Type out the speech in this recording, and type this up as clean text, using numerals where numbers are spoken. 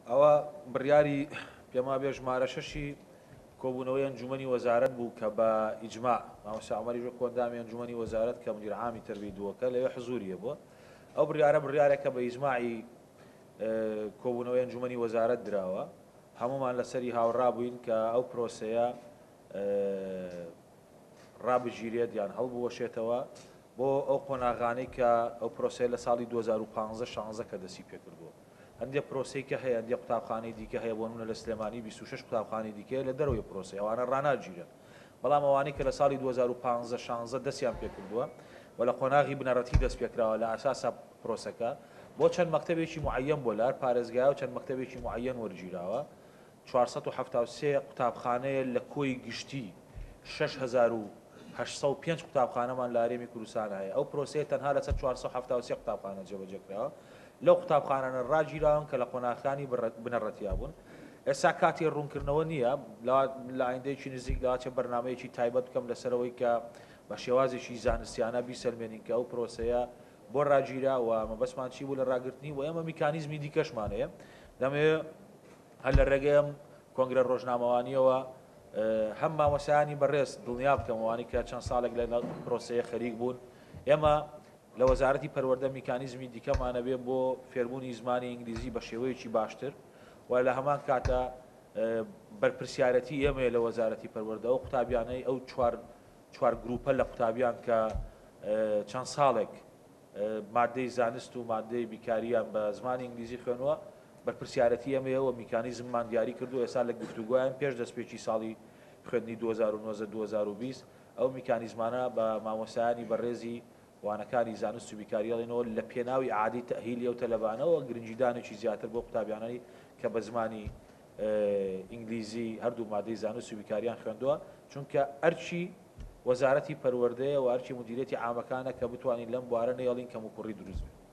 ئەوە بڕیاری پێما بێ ژمارە شەشی کۆبوونەوەی ئەنجومەنی وەزارەت بوو کە بە ئیجماع مامۆستا عومەری کۆندامی ئەنجومەنی وەزارەت کە مدیر عامی تربیەت دووەکە لەوێ حزوریە بووە. ئەو بڕیارێکە بە ئیجماعی کۆبوونەوەی ئەنجومەنی وەزارەت دراوە. هەمومان لەسەری هاوڕا بووین کە ئەو پرۆسەیە ڕابژیرێت یان هەڵبوەشێتەوە بۆ ئەو قۆناغانەی کە ئەو پرۆسەیە لە ساڵی 2015 کە دەستی پێ کردووە. هەندێک پرۆسەی کە هەیە هەندێک قوتابخانەی دیکە هەیە بۆ نمونە لە سلێمانی 26 قوتابخانەی دیکە لە دەرەوەی پرۆسەی ئەوانە ڕناگیرن، بەڵام ئەوانەی کە لە ساڵی 2015 دەستیان پێ کردووە و لە قۆناغی بنەڕەتی دەست پێکراوە لە ئاساسا پرۆسەکە بۆ چەند مەکتەبێکی معەن بۆ لار پارێزگایە و چەند مەکتەبێکی معەن وەرگیراوە. 473 قوتابخانەیە لە کۆی گشتی 6805 قوتابخانەمان لە هەرێمی کوردستان هەیە. ئەو پرۆسەیە تەنها لەسەر 473 قوتابخانە جێبەجێکراوە لەو قوتابخانانە ڕاگیراون کە لە قۆناغەکانی بنەڕەتیا بوون. ئێستا کاتی ڕوونکردنەوە نییە لە ئایندەیەکی نزیک لاچە بەرنامەیەکی تایبەت بکەم لەسەرەوەی کە بە شێوازێکی زانستیانە بیسەلمێنین کە ئەو پرۆسەیە بۆ ڕاگیراوە مەبەستمان چی بوو لە ڕاگررتنی و ئێمە میکانیزمی دیکەشمانەیە دەمەوێت هەر لە ڕێگەم کۆنگرە ڕۆژنامەوانیەوە هەم مامۆسایانی بەڕێز دڵنیا بکەمەوانی کە چەند ساڵێک لە پرۆسەیە خەریک بوون. ئێمە لە وەزارەتی پەروەردە میکانیزمی دیکەمانە بێ بۆ فێربوونی زمانی ئینگلیزی بە شێوەیەکی باشتر و لە هەمان کاتە بەرپرسیارەتی ئێمە لە وەزارەتی پەروەردە ئەو قوتابیانەی ئەو چوار گروپە لە قوتابیان کە چەند ساڵێک مادەی زانست و مادەی بیکاریان بە زمانی ئینگلیزی خوێنەوە بەرپرسیارەتی ئەمەوە میکانیزممان دیاری کردو. ئێستا لە گفتوگویان پێش دەستپێکی ساڵی خوێندنی 2019-2020 ئەو میکانیزمانە بە مامۆسایانی بەڕێزی وانەکانی زانست و بیکاریڵێنەوە لە پێناوی عادی تەهیلی ئەو تەلەبانەوە گرنگیدانێکی زیاتر بۆ قوتابیانەی کە بە زمانی ئینگلیزی هەردوو مادەی زانست و بیکاریان خوێندووە، چونکە ئەرچی وەزارەتی پەروەردەیە و ئەرچی مدیرێتی عامەکانە کە بتوانین لەم بوارە نێڵین کەم و کوڕی دروست بێت.